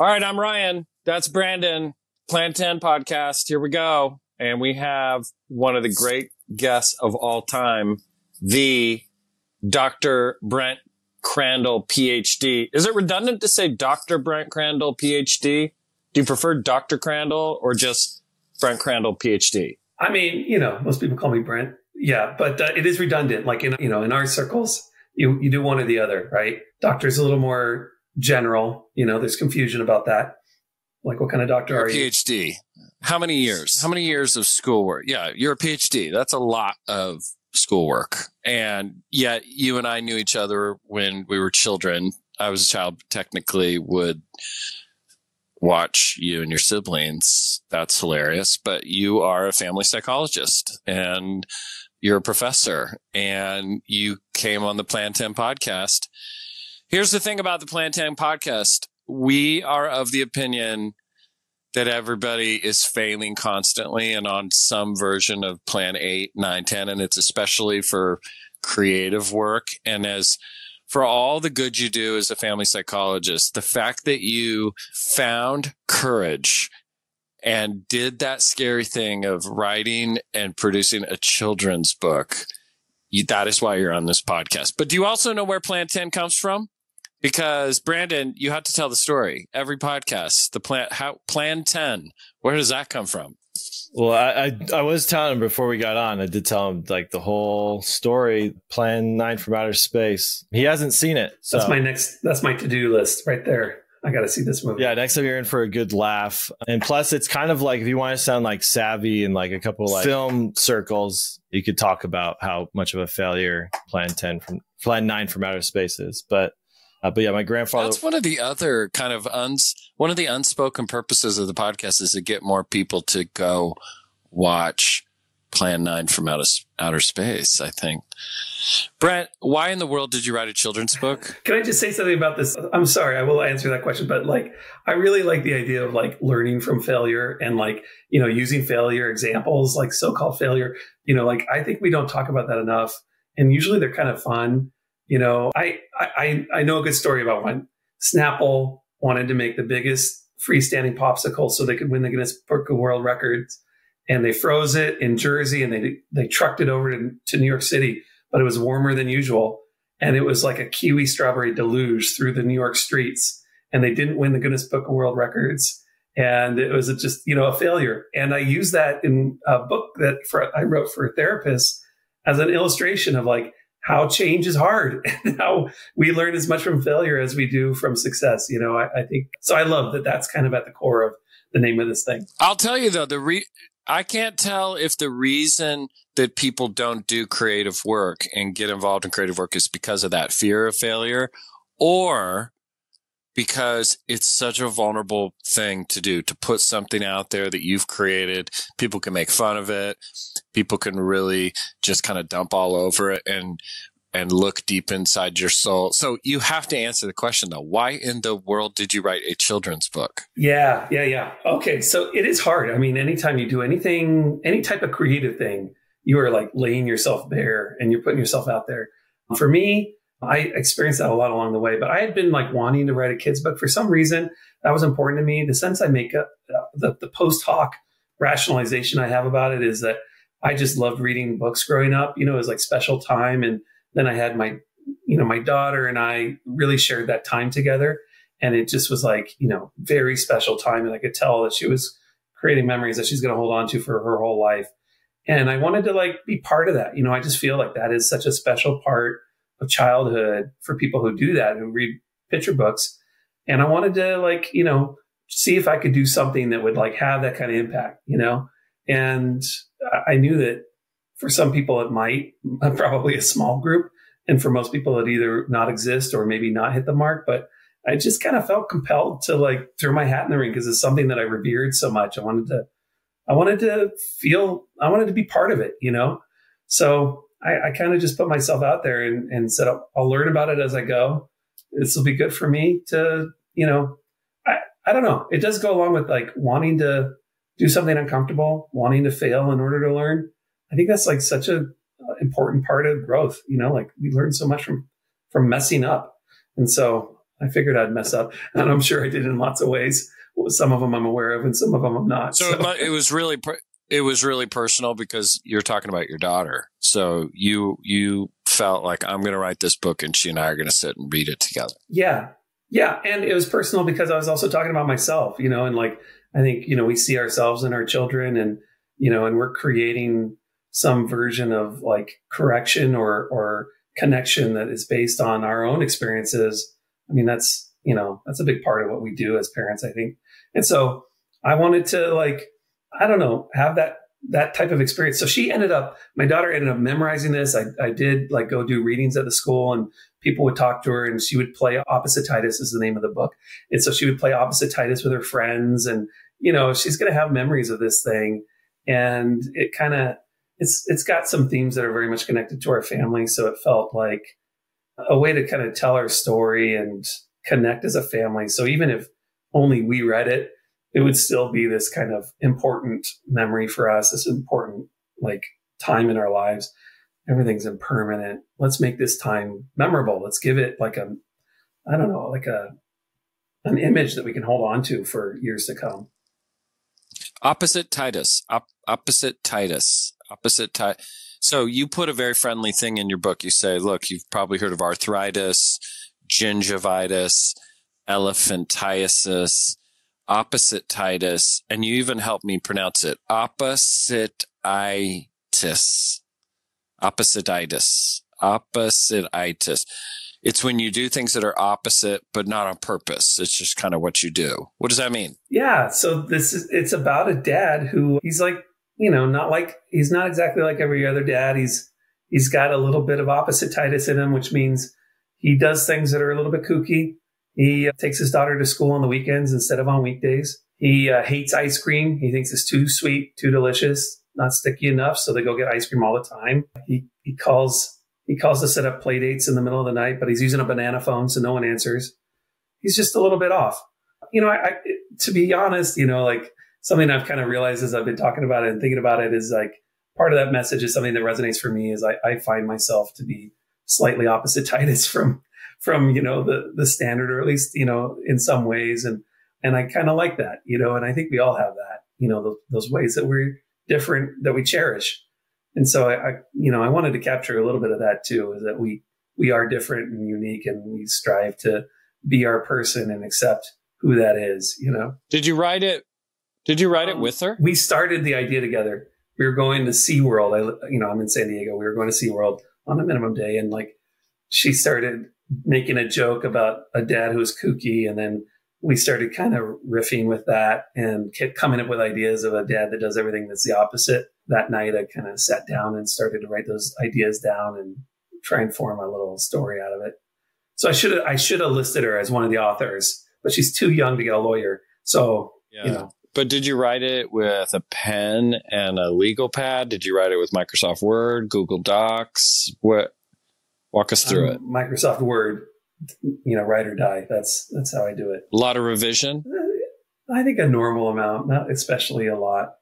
All right, I'm Ryan. That's Brandon. Plan 10 podcast. Here we go. And we have one of the great guests of all time, the Dr. Brent Crandal, PhD. Is it redundant to say Dr. Brent Crandal, PhD? Do you prefer Dr. Crandal or just Brent Crandal, PhD? I mean, most people call me Brent. Yeah, but it is redundant. Like in our circles, you do one or the other, right? Doctor's a little more general. There's confusion about that. Like, what kind of doctor are you? PhD. How many years? How many years of schoolwork? Yeah, you're a PhD. That's a lot of schoolwork. And yet you and I knew each other when we were children. I was a child, technically would watch you and your siblings. That's hilarious. But you are a family psychologist and you're a professor and you came on the Plan 10 podcast. Here's the thing about the Plan 10 podcast. We are of the opinion that everybody is failing constantly and on some version of Plan 8, 9, 10. And it's especially for creative work. And as for all the good you do as a family psychologist, the fact that you found courage and did that scary thing of writing and producing a children's book, that is why you're on this podcast. But do you also know where Plan 10 comes from? Because Brandon, you have to tell the story. Every podcast, Plan 10, where does that come from? Well, I was telling him before we got on. I did tell him like the whole story, Plan 9 from Outer Space. He hasn't seen it. So. That's my to-do list right there. I got to see this movie. Yeah, next time you're in for a good laugh. And plus, it's kind of like if you want to sound like savvy in like a couple like film circles, you could talk about how much of a failure Plan 9 from Outer Space is. But yeah, my grandfather. That's one of the other kind of one of the unspoken purposes of the podcast is to get more people to go watch Plan 9 from Outer Space, I think. Brent, why in the world did you write a children's book? Can I just say something about this? I'm sorry, I will answer that question, but like, I really like the idea of like learning from failure and like, using failure examples, like so-called failure, like I think we don't talk about that enough. And usually they're kind of fun. I know a good story about when Snapple wanted to make the biggest freestanding popsicle so they could win the Guinness Book of World Records. And they froze it in Jersey and they trucked it over to New York City, but it was warmer than usual. And it was like a kiwi strawberry deluge through the New York streets. And they didn't win the Guinness Book of World Records. And it was just, a failure. And I used that in a book that I wrote for therapists as an illustration of like, how change is hard and how we learn as much from failure as we do from success. I think so. I love that that's kind of at the core of the name of this thing. I'll tell you though, I can't tell if the reason that people don't do creative work and get involved in creative work is because of that fear of failure or because it's such a vulnerable thing to do, to put something out there that you've created. People can make fun of it. People can really just kind of dump all over it and look deep inside your soul. So you have to answer the question though. Why in the world did you write a children's book? Yeah. Okay. So it is hard. I mean, anytime you do anything, any type of creative thing, you are like laying yourself bare and you're putting yourself out there. For me, I experienced that a lot along the way, but I had been like wanting to write a kid's book for some reason. That was important to me. The sense I make up, the post hoc rationalization I have about it is that I just loved reading books growing up. It was like special time. And then I had my daughter and I really shared that time together. And it just was like, very special time. And I could tell that she was creating memories that she's going to hold on to for her whole life. And I wanted to like be part of that. I just feel like that is such a special part of childhood for people who do that, who read picture books. And I wanted to like, see if I could do something that would like have that kind of impact, and I knew that for some people it might, probably a small group. And for most people it either not exist or maybe not hit the mark. But I just kind of felt compelled to like throw my hat in the ring because it's something that I revered so much. I wanted to be part of it, So I kind of just put myself out there and said, I'll learn about it as I go. This will be good for me to, I don't know. It does go along with like wanting to do something uncomfortable, wanting to fail in order to learn. I think that's like such a important part of growth. Like we learn so much from messing up. And so I figured I'd mess up, and I'm sure I did in lots of ways. Some of them I'm aware of, and some of them I'm not. So it was really personal because you're talking about your daughter. So you felt like, I'm going to write this book, and she and I are going to sit and read it together. Yeah. And it was personal because I was also talking about myself, and like, I think, we see ourselves in our children, and, and we're creating some version of like correction or connection that is based on our own experiences. I mean, that's a big part of what we do as parents, I think. And so I wanted to, like, I don't know, have that type of experience. So my daughter ended up memorizing this. I did like go do readings at the school, and people would talk to her, and she would play Opposititis is the name of the book. And so she would play Opposititis with her friends, and, she's going to have memories of this thing. And it kind of, it's got some themes that are very much connected to our family. So it felt like a way to kind of tell our story and connect as a family. So even if only we read it, it would still be this kind of important memory for us, this important like time in our lives. Everything's impermanent. Let's make this time memorable. Let's give it like an image that we can hold on to for years to come. Opposititis. So you put a very friendly thing in your book. You say, look, you've probably heard of arthritis, gingivitis, elephantiasis, opposititis, and you even helped me pronounce it. Opposititis. It's when you do things that are opposite, but not on purpose. It's just kind of what you do. What does that mean? Yeah. So it's about a dad who he's like, he's not exactly like every other dad. He's got a little bit of opposititis in him, which means he does things that are a little bit kooky. He takes his daughter to school on the weekends instead of on weekdays. He hates ice cream. He thinks it's too sweet, too delicious, not sticky enough. So they go get ice cream all the time. He calls to set up play dates in the middle of the night, but he's using a banana phone, so no one answers. He's just a little bit off. To be honest, like something I've kind of realized as I've been talking about it and thinking about it is like part of that message is something that resonates for me is I find myself to be slightly opposititis from the standard, or at least, in some ways. And I kind of like that, and I think we all have that, those ways that we're different, that we cherish. And so I wanted to capture a little bit of that too, is that we are different and unique, and we strive to be our person and accept who that is, Did you write it with her? We started the idea together. We were going to SeaWorld. I'm in San Diego. We were going to SeaWorld on a minimum day. And like, she started making a joke about a dad who was kooky. And then we started kind of riffing with that and kept coming up with ideas of a dad that does everything that's the opposite. That night, I kind of sat down and started to write those ideas down and try and form a little story out of it. So I should have listed her as one of the authors, but she's too young to get a lawyer. So, yeah. But did you write it with a pen and a legal pad? Did you write it with Microsoft Word, Google Docs? Walk us through it. Microsoft Word, write or die. That's how I do it. A lot of revision? I think a normal amount, not especially a lot.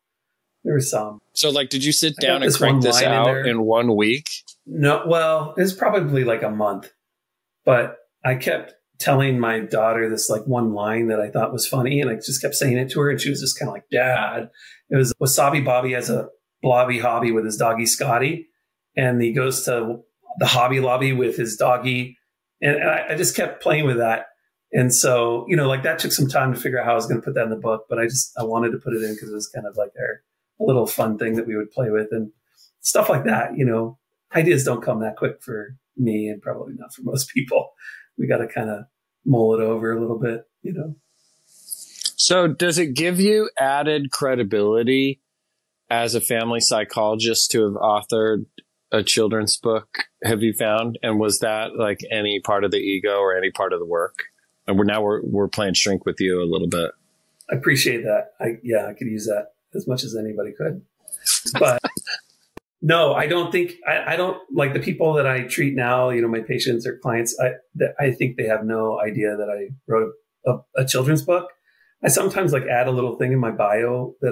There was some. So did you sit down and crank this out in 1 week? No, well, it was probably like a month, but I kept telling my daughter this like one line that I thought was funny, and I just kept saying it to her, and she was just kind of like, Dad. It was Wasabi Bobby has a blobby hobby with his doggy Scotty, and he goes to the Hobby Lobby with his doggy, and I just kept playing with that. And so, that took some time to figure out how I was going to put that in the book, but I wanted to put it in because it was kind of like a little fun thing that we would play with and stuff like that. Ideas don't come that quick for me, and probably not for most people. We got to kind of mull it over a little bit, So does it give you added credibility as a family psychologist to have authored a children's book, have you found? And was that like any part of the ego or any part of the work? And we're playing shrink with you a little bit. I appreciate that. I could use that as much as anybody could. But no, I don't think, I don't like the people that I treat now, my patients or clients, I think they have no idea that I wrote a children's book. I sometimes add a little thing in my bio that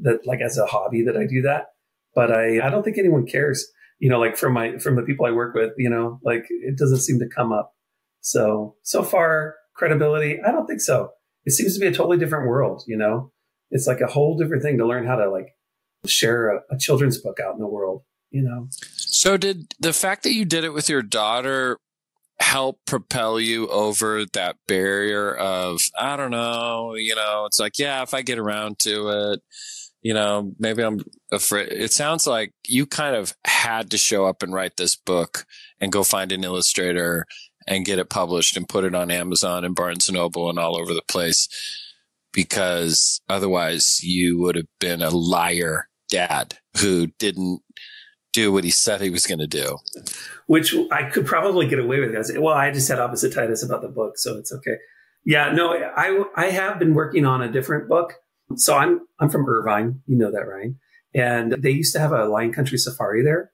that as a hobby that I do that, but I don't think anyone cares, from the people I work with, it doesn't seem to come up. So far, credibility, I don't think so. It seems to be a totally different world, you know? It's like a whole different thing to learn how to like share a children's book out in the world, you know? So did the fact that you did it with your daughter help propel you over that barrier of, I don't know, you know, it's like, yeah, if I get around to it, you know, maybe I'm afraid. It sounds like you kind of had to show up and write this book and go find an illustrator and get it published and put it on Amazon and Barnes and Noble and all over the place, because otherwise you would have been a liar dad who didn't do what he said he was going to do. Which I could probably get away with. I say, well, I just had opposititis about the book, so it's okay. Yeah, no, I have been working on a different book. So I'm from Irvine, you know that, Ryan. And they used to have a lion country safari there.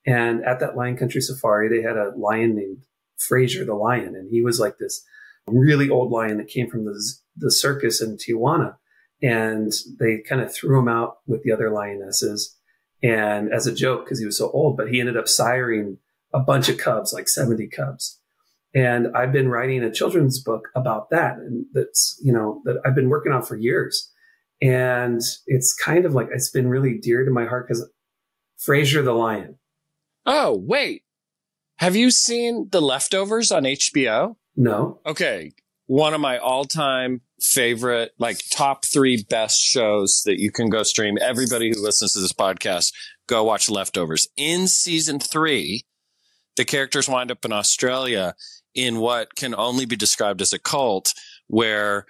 And at that lion country safari, they had a lion named Fraser the lion. And he was like this really old lion that came from the circus in Tijuana. And they kind of threw him out with the other lionesses. And as a joke, because he was so old, but he ended up siring a bunch of cubs, like 70 cubs. And I've been writing a children's book about that. And that's, you know, that I've been working on for years. And it's kind of like, it's been really dear to my heart because Fraser the lion. Oh, wait. Have you seen The Leftovers on HBO? No. Okay. One of my all-time favorite, like top 3 best shows that you can go stream. Everybody who listens to this podcast, go watch Leftovers. In season 3, the characters wind up in Australia in what can only be described as a cult, where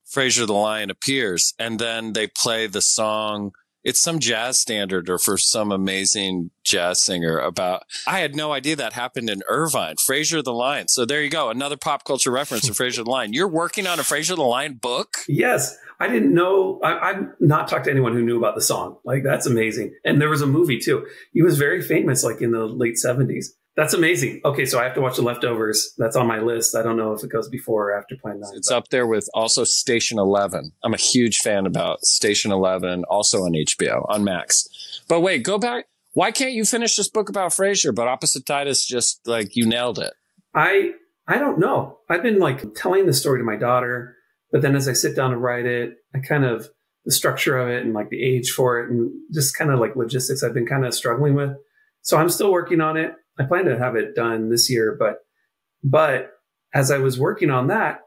Fraser the lion appears, and then they play the song. It's some jazz standard or for some amazing jazz singer about, I had no idea that happened in Irvine, Fraser the lion. So there you go. Another pop culture reference to Fraser the lion. You're working on a Fraser the lion book? Yes. I didn't know. I've not talked to anyone who knew about the song. Like, that's amazing. And there was a movie too. He was very famous, like in the late 70s. That's amazing. Okay, so I have to watch The Leftovers. That's on my list. I don't know if it goes before or after Plan 9. It's up there with also Station 11. I'm a huge fan about Station 11, also on HBO, on Max. But wait, go back. Why can't you finish this book about Frasier, but Opposititis just, like, you nailed it? I don't know. I've been, like, telling the story to my daughter, but then as I sit down to write it, I kind of, the structure of it and, like, the age for it and just kind of, like, logistics I've been kind of struggling with. So I'm still working on it. I plan to have it done this year, but as I was working on that,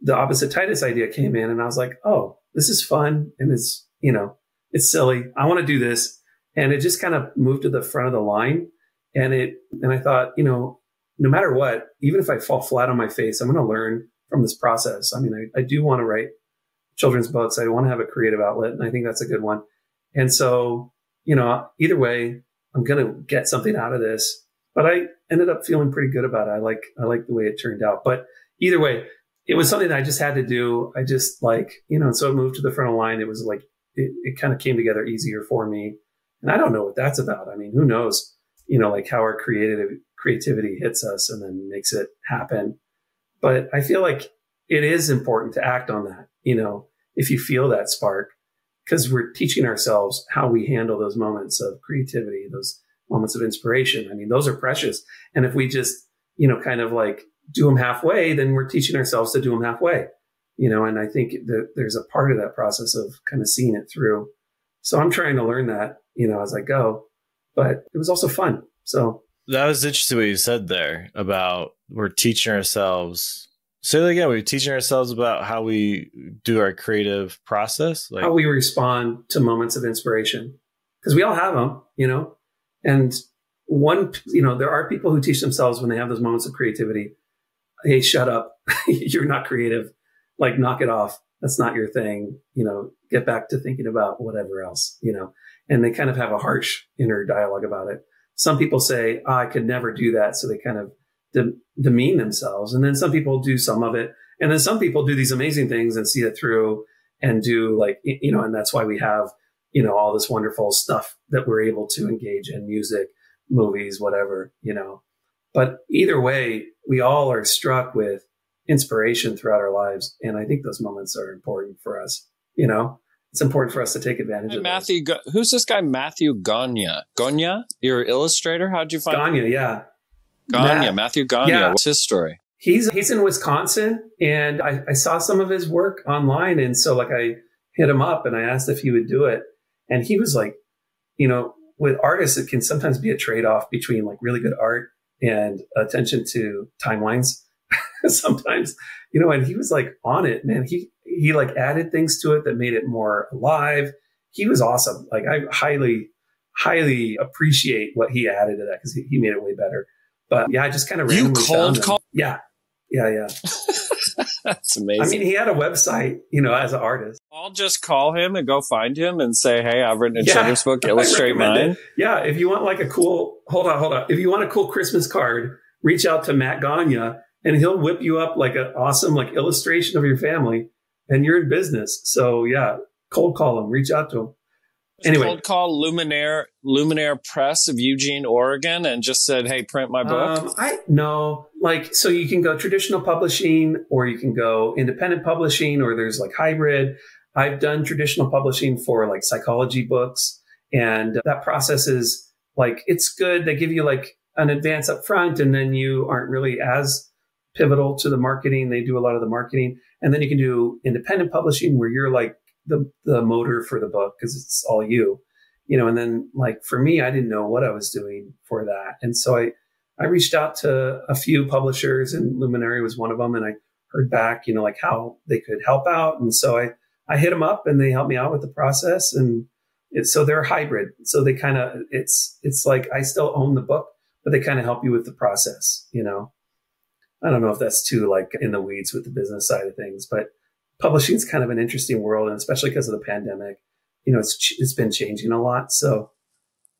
the opposititis idea came in and I was like, oh, this is fun. And it's, you know, it's silly. I want to do this. And it just kind of moved to the front of the line. And I thought, you know, no matter what, even if I fall flat on my face, I'm going to learn from this process. I mean, I do want to write children's books. I want to have a creative outlet. And I think that's a good one. And so, you know, either way, I'm going to get something out of this. But I ended up feeling pretty good about it. I like the way it turned out. But either way, it was something that I just had to do. I just like, you know, and so it moved to the front of the line. It was like, it kind of came together easier for me. And I don't know what that's about. I mean, who knows, you know, like how our creativity hits us and then makes it happen. But I feel like it is important to act on that, you know, if you feel that spark, because we're teaching ourselves how we handle those moments of creativity, those moments of inspiration. I mean, those are precious. And if we just, you know, kind of like do them halfway, then we're teaching ourselves to do them halfway, you know, and I think that there's a part of that process of kind of seeing it through. So I'm trying to learn that, you know, as I go, but it was also fun. So that was interesting what you said there about we're teaching ourselves. Say that again. We're teaching ourselves about how we do our creative process, like how we respond to moments of inspiration, because we all have them, you know. And one, you know, there are people who teach themselves when they have those moments of creativity, hey, shut up. You're not creative. Like, knock it off. That's not your thing. You know, get back to thinking about whatever else, you know, and they kind of have a harsh inner dialogue about it. Some people say, oh, I could never do that. So they kind of demean themselves. And then some people do some of it. And then some people do these amazing things and see it through and do, like, you know, and that's why we have, you know, all this wonderful stuff that we're able to engage in, music, movies, whatever, you know. But either way, we all are struck with inspiration throughout our lives. And I think those moments are important for us. You know, it's important for us to take of Matthew. Who's this guy? Matthew Gagne. Gagne? Your illustrator? How'd you find Gagne? Yeah. Gagne. Matthew Gagne. Yeah. What's his story? He's in Wisconsin, and I saw some of his work online. And so like I hit him up and I asked if he would do it. And he was like, you know, with artists, it can sometimes be a trade-off between like really good art and attention to timelines sometimes, you know, and he was like on it, man. He like added things to it that made it more alive. He was awesome. Like I highly appreciate what he added to that because he made it way better. But yeah, I just kind of randomly cold call. Yeah. That's amazing. I mean, he had a website, you know, as an artist. I'll just call him and go find him and say, hey, I've written a children's book, illustrate mine. It. Yeah. If you want like a cool, hold on. If you want a cool Christmas card, reach out to Matt Gagne and he'll whip you up like an awesome like illustration of your family and you're in business. So yeah, cold call him, reach out to him. Anyway, cold call Luminaire Press of Eugene, Oregon, and just said, "Hey, print my book." So you can go traditional publishing, or you can go independent publishing, or there's like hybrid. I've done traditional publishing for like psychology books, and that process is like it's good. They give you like an advance up front, and then you aren't really as pivotal to the marketing. They do a lot of the marketing, and then you can do independent publishing where you're like the motor for the book because it's all you know, and then like for me, I didn't know what I was doing for that. And so I reached out to a few publishers and Luminary was one of them. And I heard back, you know, like how they could help out. And so I hit them up and they helped me out with the process. And so they're hybrid. So they kind of, it's like I still own the book, but they kind of help you with the process, you know. I don't know if that's too like in the weeds with the business side of things, but publishing is kind of an interesting world, and especially because of the pandemic, you know, it's been changing a lot. So,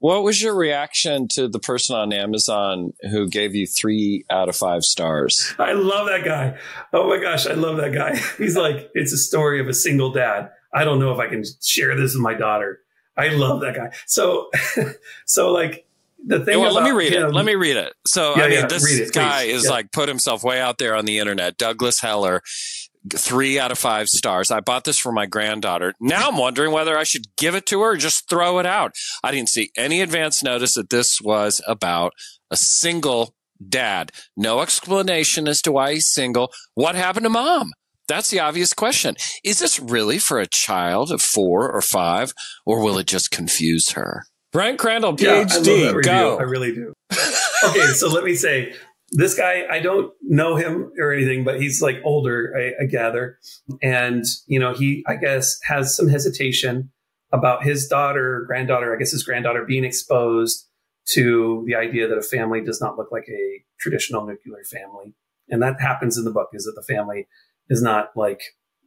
what was your reaction to the person on Amazon who gave you 3 out of 5 stars? I love that guy. Oh my gosh, I love that guy. He's like, it's a story of a single dad. I don't know if I can share this with my daughter. I love that guy. So like the thing. Well, let me read it. So this guy is like put himself way out there on the internet. Douglas Heller. 3 out of 5 stars. I bought this for my granddaughter. Now I'm wondering whether I should give it to her or just throw it out. I didn't see any advance notice that this was about a single dad. No explanation as to why he's single. What happened to mom? That's the obvious question. Is this really for a child of 4 or 5, or will it just confuse her? Brent Crandal, PhD, go. I really do. Okay, so let me say, this guy, I don't know him or anything, but he's like older, I gather. And, you know, he, I guess, has some hesitation about his granddaughter, being exposed to the idea that a family does not look like a traditional nuclear family. And that happens in the book, is that the family is not like,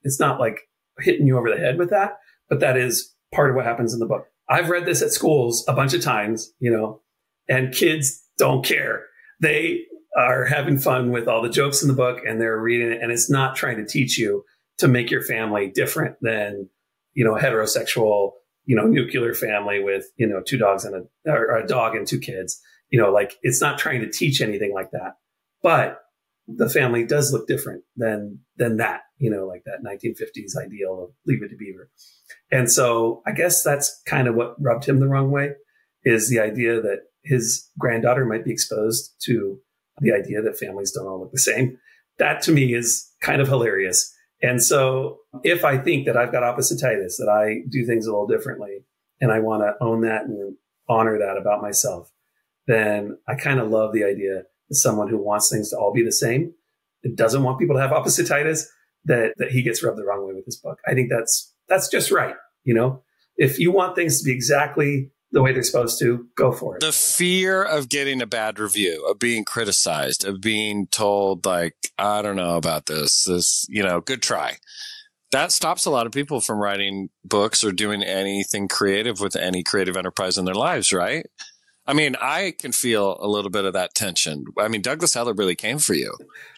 it's not like hitting you over the head with that, but that is part of what happens in the book. I've read this at schools a bunch of times, you know, and kids don't care. They are having fun with all the jokes in the book and they're reading it. And it's not trying to teach you to make your family different than, you know, a heterosexual, you know, nuclear family with, you know, 2 dogs and a dog and 2 kids, you know, like it's not trying to teach anything like that. But the family does look different than that, you know, like that 1950s ideal of Leave It to Beaver. And so I guess that's kind of what rubbed him the wrong way, is the idea that his granddaughter might be exposed to the idea that families don't all look the same. That to me is kind of hilarious. And so if I think that I've got opposititis, that I do things a little differently, and I want to own that and honor that about myself, then I kind of love the idea that someone who wants things to all be the same, that doesn't want people to have opposititis, that he gets rubbed the wrong way with this book. I think that's just right. You know, if you want things to be exactly the way they're supposed to, go for it. The fear of getting a bad review, of being criticized, of being told like, I don't know about this, you know, good try. That stops a lot of people from writing books or doing anything creative with any creative enterprise in their lives, right? I mean, I can feel a little bit of that tension. I mean, Douglas Heller really came for you.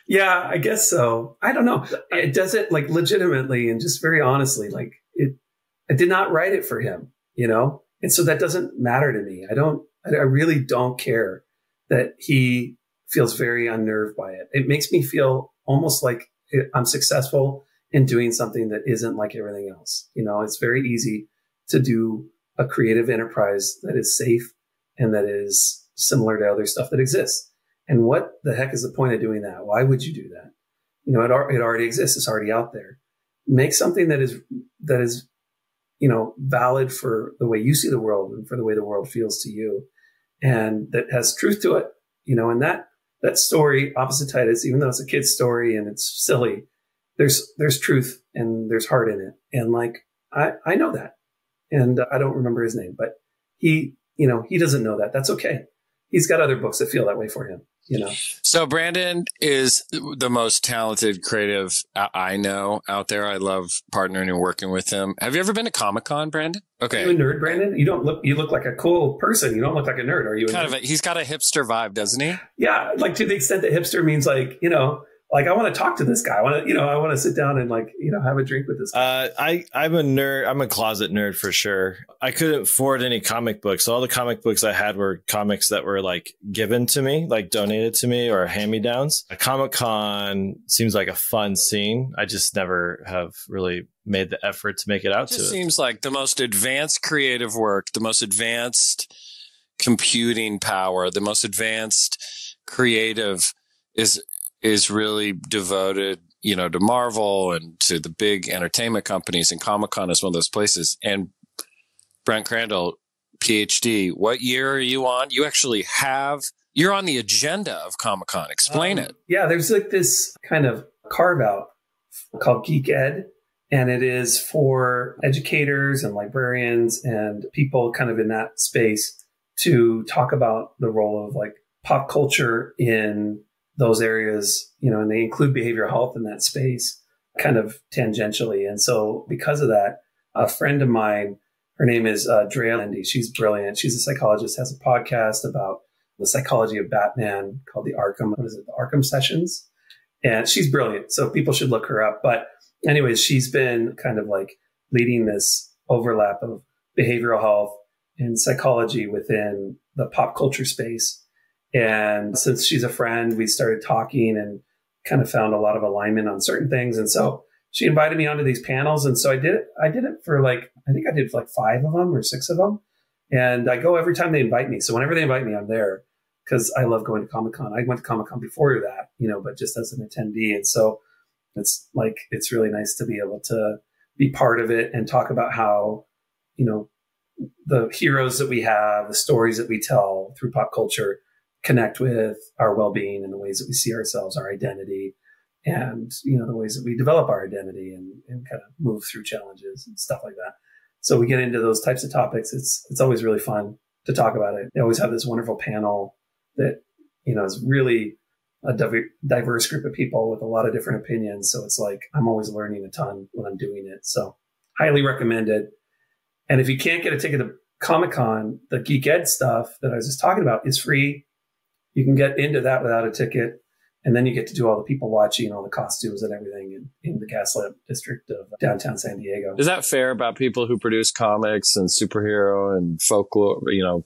Yeah, I guess so. I don't know. It does it like legitimately and just very honestly, like I did not write it for him, you know? And so that doesn't matter to me. I really don't care that he feels very unnerved by it. It makes me feel almost like I'm successful in doing something that isn't like everything else. You know, it's very easy to do a creative enterprise that is safe and that is similar to other stuff that exists. And what the heck is the point of doing that? Why would you do that? You know, it already exists. It's already out there. Make something that is, you know, valid for the way you see the world and for the way the world feels to you, and that has truth to it. You know, and that story, Opposititis, even though it's a kid's story and it's silly, there's truth and there's heart in it. And like, I know that, and I don't remember his name, but he, you know, he doesn't know that. That's okay. He's got other books that feel that way for him, you know? So Brandon is the most talented creative I know out there. I love partnering and working with him. Have you ever been to Comic-Con, Brandon? Okay. Are you a nerd, Brandon? You look like a cool person. You don't look like a nerd. Are you a nerd? He's got a hipster vibe, doesn't he? Yeah. Like, to the extent that hipster means like, you know, like, I want to talk to this guy. I want to sit down and like, you know, have a drink with this guy. I'm a nerd. I'm a closet nerd for sure. I couldn't afford any comic books. So all the comic books I had were comics that were like given to me, like donated to me, or hand-me-downs. Comic-Con seems like a fun scene. I just never have really made the effort to make it out to it. Seems like the most advanced creative work, the most advanced computing power, the most advanced creative is really devoted, you know, to Marvel and to the big entertainment companies, and Comic-Con is one of those places. And Brent Crandal, PhD, what year are you on? You actually you're on the agenda of Comic-Con. Explain it. Yeah, there's like this kind of carve out called Geek Ed, and it is for educators and librarians and people kind of in that space to talk about the role of like pop culture in those areas, you know, and they include behavioral health in that space kind of tangentially. And so because of that, a friend of mine, her name is Drea Lindy. She's brilliant. She's a psychologist, has a podcast about the psychology of Batman called the Arkham Sessions. And she's brilliant. So people should look her up. But anyways, she's been kind of like leading this overlap of behavioral health and psychology within the pop culture space. And since she's a friend, we started talking and kind of found a lot of alignment on certain things. And so she invited me onto these panels. And so I did it for like, I think I did like 5 of them or 6 of them. And I go every time they invite me. So whenever they invite me, I'm there because I love going to Comic-Con. I went to Comic-Con before that, you know, but just as an attendee. And so it's like, it's really nice to be able to be part of it and talk about how, you know, the heroes that we have, the stories that we tell through pop culture connect with our well-being and the ways that we see ourselves, our identity, and, you know, the ways that we develop our identity and kind of move through challenges and stuff like that. So we get into those types of topics. It's always really fun to talk about it. They always have this wonderful panel that, you know, is really a diverse group of people with a lot of different opinions. So it's like, I'm always learning a ton when I'm doing it. So highly recommend it. And if you can't get a ticket to Comic-Con, the Geek Ed stuff that I was just talking about is free. You can get into that without a ticket, and then you get to do all the people watching, all the costumes and everything in the Gaslamp district of downtown San Diego. Is that fair about people who produce comics and superhero and folklore, you know,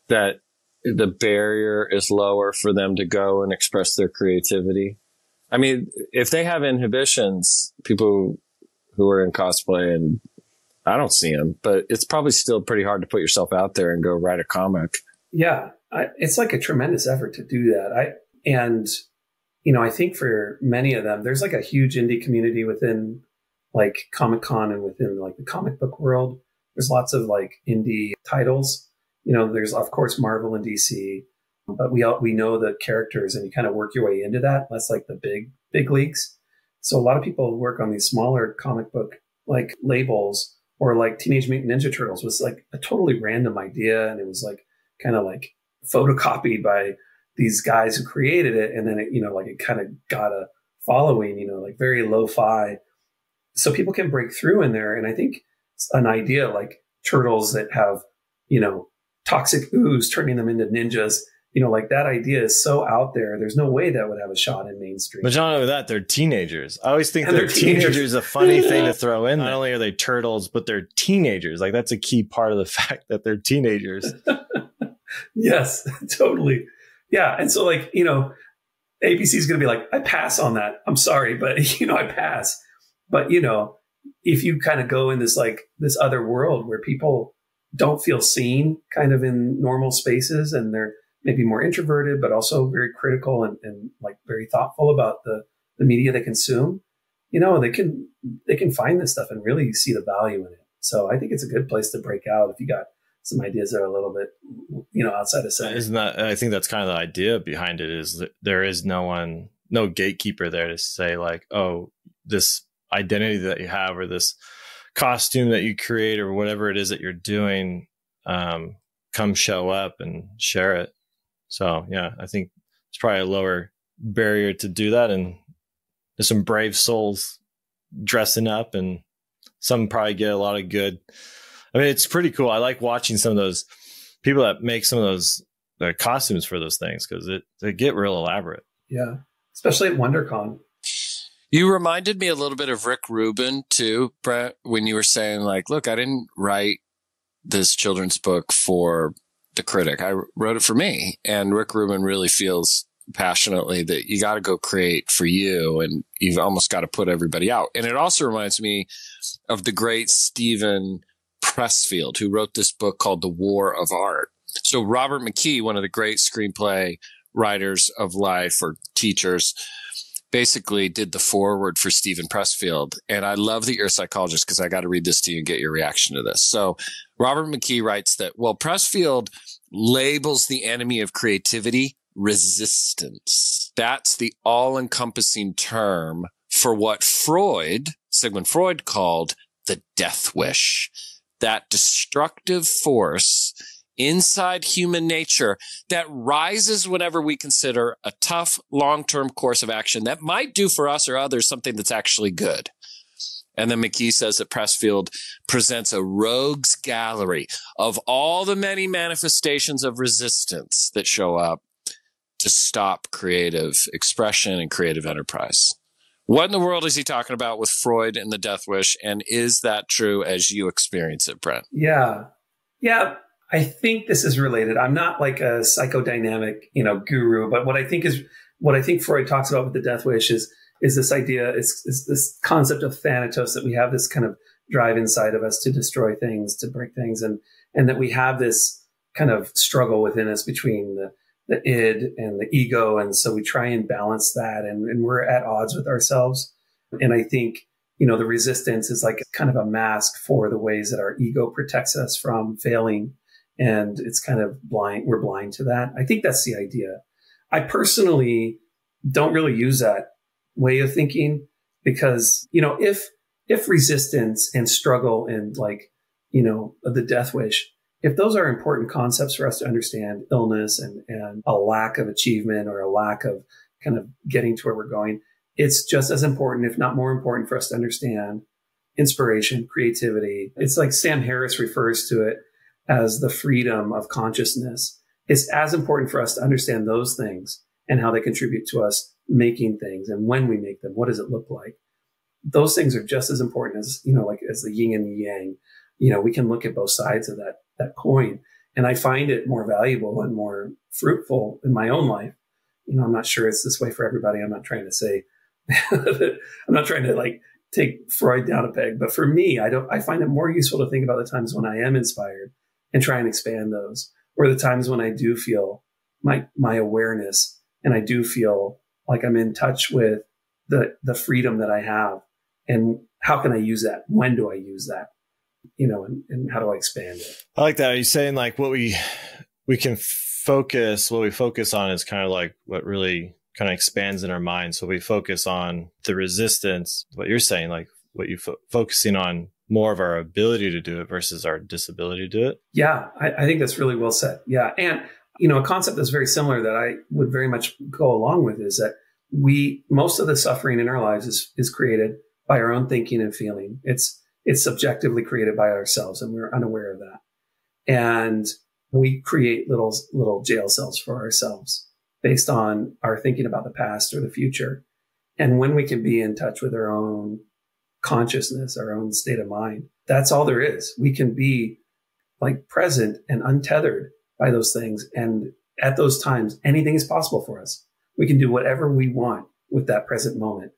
that the barrier is lower for them to go and express their creativity? I mean, if they have inhibitions, people who are in cosplay, and I don't see them, but it's probably still pretty hard to put yourself out there and go write a comic. Yeah. It's like a tremendous effort to do that. And, you know, I think for many of them, there's like a huge indie community within like Comic-Con and within like the comic book world. There's lots of like indie titles. You know, there's of course Marvel and DC, but we know the characters and you kind of work your way into that. That's like the big leagues. So a lot of people work on these smaller comic book like labels, or like Teenage Mutant Ninja Turtles was like a totally random idea. And it was like kind of like photocopied by these guys who created it. And then it, you know, like it kind of got a following, you know, like very lo-fi. So people can break through in there. And I think an idea like turtles that have, you know, toxic ooze turning them into ninjas, you know, like that idea is so out there. There's no way that would have a shot in mainstream. But not only that, they're teenagers. I alys think they're teenagers is a funny thing to throw in. Not only are they turtles, but they're teenagers. Like that's a key part of the fact that they're teenagers. Yes, totally. Yeah. And so like, you know, ABC is going to be like, I pass on that. I'm sorry, but you know, I pass. But, you know, if you kind of go in this, like this other world where people don't feel seen kind of in normal spaces and they're maybe more introverted, but also very critical and like very thoughtful about the media they consume, they can find this stuff and really see the value in it. So I think it's a good place to break out if you got some ideas that are a little bit, outside of sight. Isn't that, I think that's kind of the idea behind it, is that there is no gatekeeper there to say like, oh, this identity that you have or this costume that you create or whatever it is that you're doing, come show up and share it. So yeah, I think it's probably a lower barrier to do that. And there's some brave souls dressing up, and some probably get a lot of good. I mean, it's pretty cool. I like watching some of those people that make some of those costumes for those things, because they get real elaborate. Yeah, especially at WonderCon. You reminded me a little bit of Rick Rubin too, Brent, when you were saying like, look, I didn't write this children's book for the critic. I wrote it for me. And Rick Rubin really feels passionately that you got to go create for you, and you've almost got to put everybody out. And it also reminds me of the great Stephen Pressfield, who wrote this book called The War of Art. So Robert McKee, one of the great screenplay writers of life or teachers, basically did the foreword for Stephen Pressfield. And I love that you're a psychologist, because I got to read this to you and get your reaction to this. So Robert McKee writes that, well, Pressfield labels the enemy of creativity resistance. That's the all-encompassing term for what Sigmund Freud called the death wish, that destructive force inside human nature that rises whenever we consider a tough long-term course of action that might do for us or others something that's actually good. And then McKee says that Pressfield presents a rogues gallery of all the many manifestations of resistance that show up to stop creative expression and creative enterprise. What in the world is he talking about with Freud and the death wish? And is that true as you experience it, Brent? Yeah. I think this is related. I'm not like a psychodynamic, guru, but what I think Freud talks about with the death wish is this idea, is this concept of thanatos, that we have this kind of drive inside of us to destroy things, to break things, and that we have this kind of struggle within us between the id and the ego. And so we try and balance that, and we're at odds with ourselves. And I think, the resistance is like kind of a mask for the ways that our ego protects us from failing. And it's kind of blind. We're blind to that. I think that's the idea. I personally don't really use that way of thinking, because, if resistance and struggle and the death wish, if those are important concepts for us to understand, illness and a lack of achievement or a lack of kind of getting to where we're going, it's just as important, if not more important, for us to understand inspiration, creativity. It's like Sam Harris refers to it as the freedom of consciousness. It's as important for us to understand those things and how they contribute to us making things. And when we make them, what does it look like? Those things are just as important as, as the yin and the yang. We can look at both sides of that coin. And I find it more valuable and more fruitful in my own life. I'm not sure it's this way for everybody. I'm not trying to say, I'm not trying to take Freud down a peg, but for me, I find it more useful to think about the times when I am inspired and try and expand those, or the times when I do feel my awareness, and I do feel like I'm in touch with the freedom that I have, and how can I use that? When do I use that? And how do I expand it? I like that. Are you saying like what we can focus, what we focus on is kind of like what really kind of expands in our mind. So we focus on the resistance, what you're saying, like what you focusing on more of our ability to do it versus our disability to do it. Yeah, I think that's really well said. Yeah. And, a concept that's very similar that I would very much go along with is that most of the suffering in our lives is created by our own thinking and feeling. It's subjectively created by ourselves, and we're unaware of that. And we create little jail cells for ourselves based on our thinking about the past or the future. And when we can be in touch with our own consciousness, our own state of mind, that's all there is. We can be present and untethered by those things. And at those times, anything is possible for us. We can do whatever we want with that present moment,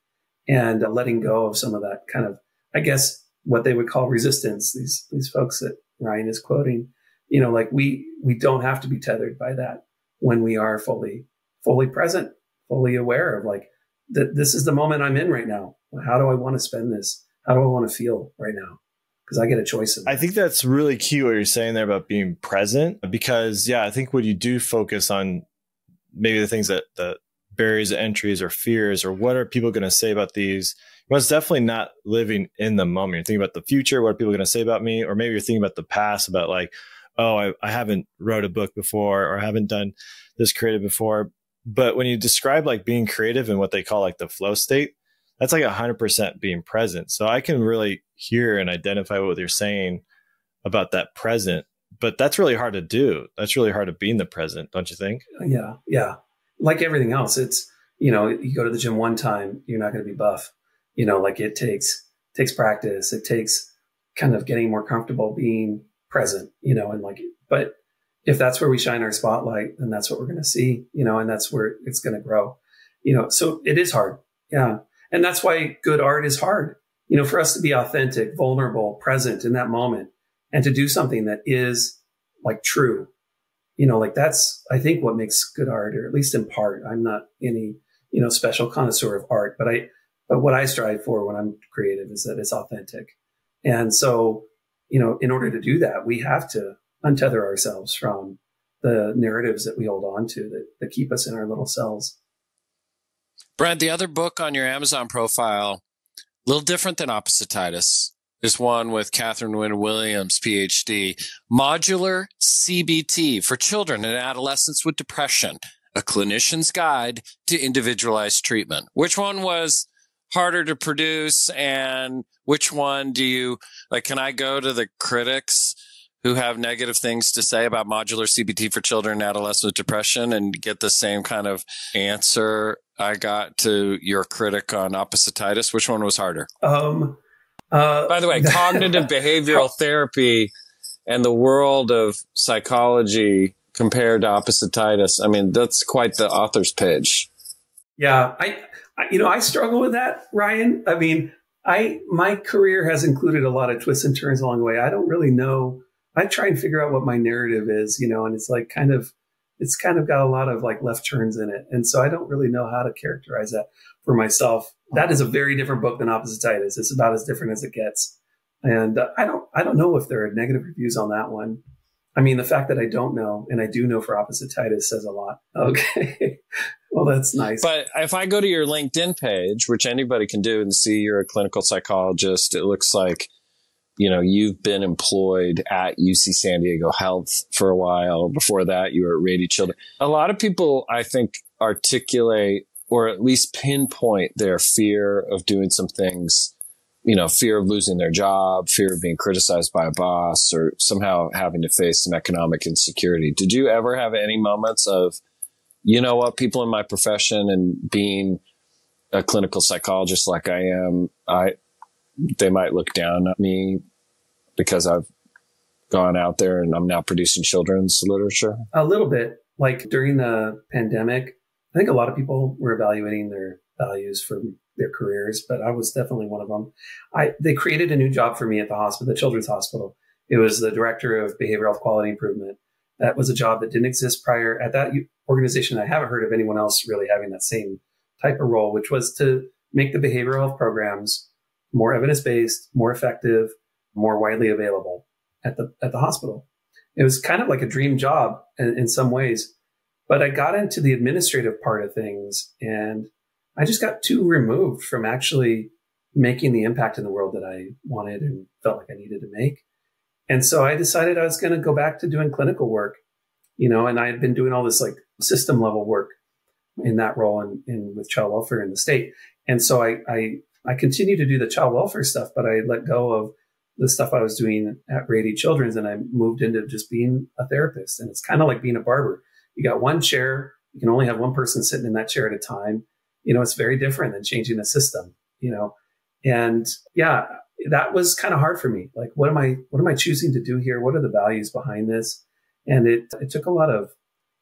and letting go of some of that kind of, I guess, what they would call resistance. These folks that Ryan is quoting, we don't have to be tethered by that. when we are fully present, fully aware of like that this is the moment I'm in right now. How do I want to spend this? How do I want to feel right now? Because I get a choice in that. I think that's really key what you're saying there about being present, because I think when you do focus on maybe the things that the barriers to entries or fears or what are people going to say about these, well, it's definitely not living in the moment. You're thinking about the future. What are people going to say about me? Or maybe you're thinking about the past, about like, oh, I haven't wrote a book before, or I haven't done this creative before. But when you describe like being creative in what they call like the flow state, that's like 100% being present. So I can really hear and identify what you're saying about that present, but that's really hard to do. That's really hard to be in the present, don't you think? Yeah. Yeah. Like everything else, it's, you go to the gym one time, you're not going to be buff, like it takes practice. It takes kind of getting more comfortable being present, and like, but if that's where we shine our spotlight, then that's what we're going to see, and that's where it's going to grow, so it is hard. Yeah. And that's why good art is hard, for us to be authentic, vulnerable, present in that moment, and to do something that is like true, like that's, I think, what makes good art, or at least in part. I'm not any, special connoisseur of art, but what I strive for when I'm creative is that it's authentic. And so, in order to do that, we have to untether ourselves from the narratives that we hold on to that keep us in our little cells. Brent, the other book on your Amazon profile, a little different than Opposititis, is one with Catherine Wynne Williams, PhD, Modular CBT for Children and Adolescents with Depression, a clinician's guide to individualized treatment. Which one was harder to produce, and which one do you, like, can I go to the critics who have negative things to say about Modular CBT for Children and Adolescents with Depression and get the same kind of answer I got to your critic on Opposititis? Which one was harder? By the way, cognitive behavioral therapy and the world of psychology compared to Opposititis. I mean, that's quite the author's page. Yeah, I struggle with that, Ryan. I mean, my career has included a lot of twists and turns along the way. I don't really know. I try and figure out what my narrative is, and it's like it's kind of got a lot of like left turns in it. And so I don't really know how to characterize that for myself. That is a very different book than Opposititis. It's about as different as it gets. And I don't know if there are negative reviews on that one. I mean, the fact that I don't know, and I do know for Opposititis, says a lot. Okay. Well, that's nice. But if I go to your LinkedIn page, which anybody can do, and see you're a clinical psychologist, it looks like, you've been employed at UC San Diego Health for a while. Before that, you were at Rady Children. A lot of people, I think, articulate or at least pinpoint their fear of doing some things, fear of losing their job, fear of being criticized by a boss, or somehow having to face some economic insecurity. Did you ever have any moments of, people in my profession and being a clinical psychologist like I am, they might look down at me because I've gone out there and I'm now producing children's literature? A little bit. Like during the pandemic, I think a lot of people were evaluating their values for their careers, but I was definitely one of them. They created a new job for me at the hospital, the Children's Hospital. It was the director of behavioral health quality improvement. That was a job that didn't exist prior at that organization. I haven't heard of anyone else really having that same type of role, which was to make the behavioral health programs more evidence-based, more effective, more widely available at the hospital. It was kind of like a dream job in some ways, but I got into the administrative part of things and I just got too removed from actually making the impact in the world that I wanted and felt like I needed to make. And so I decided I was going to go back to doing clinical work, and I had been doing all this like system level work in that role and with child welfare in the state. And so I continued to do the child welfare stuff, but I let go of the stuff I was doing at Rady Children's and I moved into just being a therapist. And it's kind of like being a barber. You got one chair, you can only have one person sitting in that chair at a time. It's very different than changing a system, and yeah, that was kind of hard for me. Like, what am I choosing to do here? What are the values behind this? And it took a lot of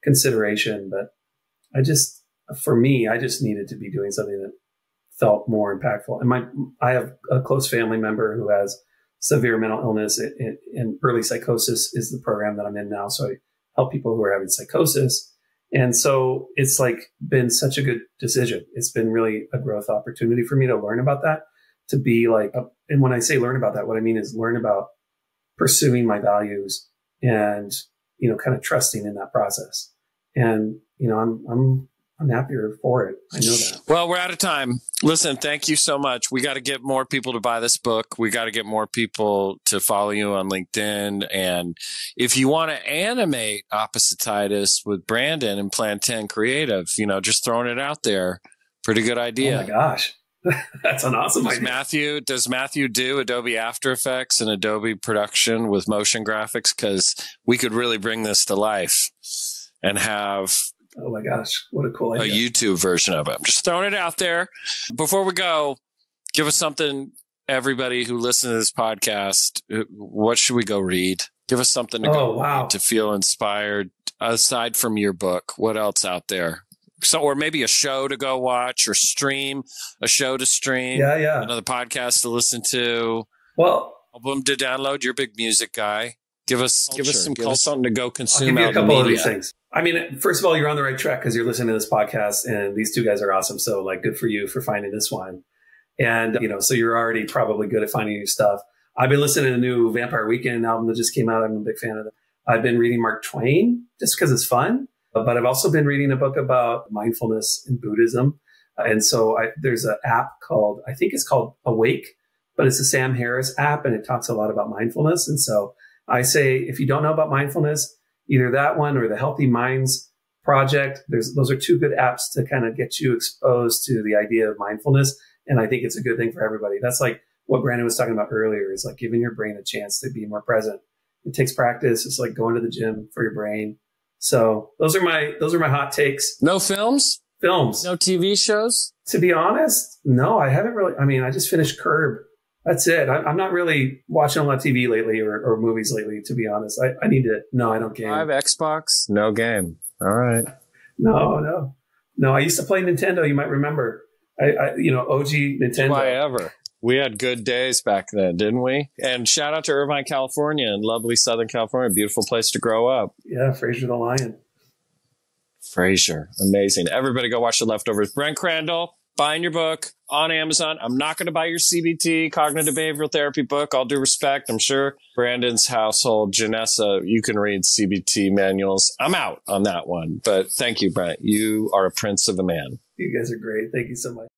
consideration, but for me, I just needed to be doing something that felt more impactful. And I have a close family member who has severe mental illness, and early psychosis is the program that I'm in now. So I help people who are having psychosis. And so it's like been such a good decision. It's been really a growth opportunity for me to learn about that, to be like, and when I say learn about that, what I mean is learn about pursuing my values and, kind of trusting in that process. And, I'm happier for it. I know that. Well, we're out of time. Listen, thank you so much. We got to get more people to buy this book. We got to get more people to follow you on LinkedIn. And if you want to animate Opposititis with Brandon and Plan 10 Creative, just throwing it out there. Pretty good idea. Oh my gosh. That's an awesome idea. Does Matthew do Adobe After Effects and Adobe Production with motion graphics? Because we could really bring this to life and have... Oh my gosh, what a cool idea. A YouTube version of it. I'm just throwing it out there. Before we go, give us something, everybody who listens to this podcast. What should we go read? Give us something to read to feel inspired. Aside from your book, what else out there? So, or maybe a show to go watch or stream, a show to stream. Yeah. Another podcast to listen to. Well, album to download. You're a big music guy. Give us something to go consume. I'll give you a couple of these things. I mean, first of all, you're on the right track because you're listening to this podcast and these two guys are awesome. So good for you for finding this one. And, so you're already probably good at finding new stuff. I've been listening to the new Vampire Weekend album that just came out. I'm a big fan of it. I've been reading Mark Twain just because it's fun. But I've also been reading a book about mindfulness in Buddhism. And so there's an app I think it's called Awake, but it's a Sam Harris app and it talks a lot about mindfulness. And so I say, if you don't know about mindfulness, either that one or the Healthy Minds Project, those are two good apps to kind of get you exposed to the idea of mindfulness. And I think it's a good thing for everybody. That's like what Brandon was talking about earlier, is like giving your brain a chance to be more present. It takes practice. It's like going to the gym for your brain. So those are my hot takes. No films? Films. No TV shows? To be honest, no, I haven't really. I mean, I just finished Curb. That's it. I'm not really watching a lot of TV lately or movies lately, to be honest. I need to. No, I don't game. 5 Xbox? No game. All right. No. I used to play Nintendo. You might remember. OG Nintendo. Why ever? We had good days back then, didn't we? And shout out to Irvine, California, and lovely Southern California. Beautiful place to grow up. Yeah, Frasier the Lion. Frasier. Amazing. Everybody go watch The Leftovers. Brent Crandal, buying your book on Amazon. I'm not going to buy your CBT, Cognitive Behavioral Therapy book. All due respect. I'm sure Brandon's household, Janessa, you can read CBT manuals. I'm out on that one. But thank you, Brent. You are a prince of a man. You guys are great. Thank you so much.